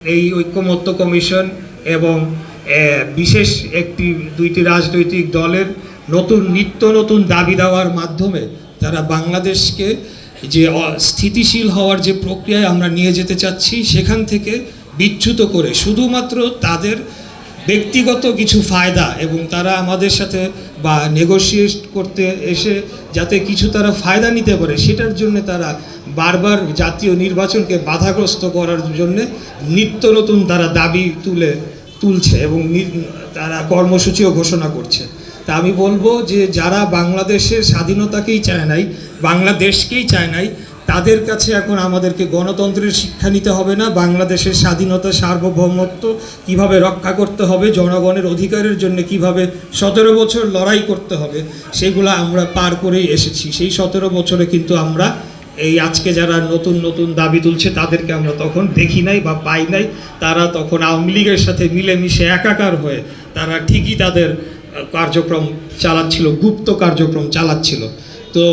এই ঐক্যমত্য কমিশন এবং বিশেষ দুইটি রাজনৈতিক দলের নিত্য নতুন দাবি দেওয়ার মাধ্যমে তারা বাংলাদেশকে যে স্থিতিশীল হওয়ার যে প্রক্রিয়ায় আমরা নিয়ে যেতে চাচ্ছি সেখান থেকে বিচ্যুত করে শুধুমাত্র তাদের ব্যক্তিগত কিছু ফায়দা এবং তারা আমাদের সাথে বা নেগোশিয়েট করতে এসে যাতে কিছু তারা ফায়দা নিতে পারে সেটার জন্য তারা বারবার জাতীয় নির্বাচনকে বাধাগ্রস্ত করার জন্য নিত্য নতুন তারা দাবি তুলছে এবং তারা কর্মসূচিও ঘোষণা করছে। তা আমি বলবো যে যারা বাংলাদেশের স্বাধীনতাকেই চায় নাই, বাংলাদেশকেই চায় নাই, তাদের কাছে এখন আমাদেরকে গণতন্ত্রের শিক্ষা নিতে হবে না, বাংলাদেশের স্বাধীনতা সার্বভৌমত্ব কিভাবে রক্ষা করতে হবে, জনগণের অধিকারের জন্য কিভাবে 17 বছর লড়াই করতে হবে সেগুলো আমরা পার করেই এসেছি। সেই 17 বছরে কিন্তু আমরা এই আজকে যারা নতুন নতুন দাবি তুলছে তাদেরকে আমরা তখন দেখি নাই বা পাই নাই। তারা তখন আওয়ামী লীগের সাথে মিলেমিশে একাকার হয়ে তারা ঠিকই তাদের কার্যক্রম চালাচ্ছিল, গুপ্ত কার্যক্রম চালাচ্ছিল। তো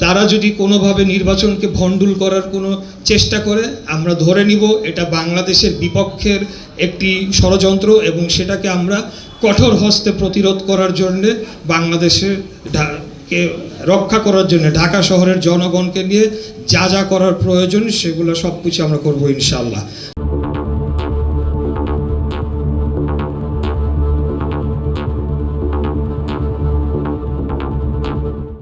তারা যদি কোনোভাবে নির্বাচনকে ভণ্ডুল করার কোনো চেষ্টা করে আমরা ধরে নিব এটা বাংলাদেশের বিপক্ষের একটি ষড়যন্ত্র এবং সেটাকে আমরা কঠোর হস্তে প্রতিরোধ করার জন্যে বাংলাদেশের কে রক্ষা করার জন্য ঢাকা শহরের জনগণকে নিয়ে যা যা করার প্রয়োজন সেগুলো সব কিছু আমরা করবো ইনশাআল্লাহ।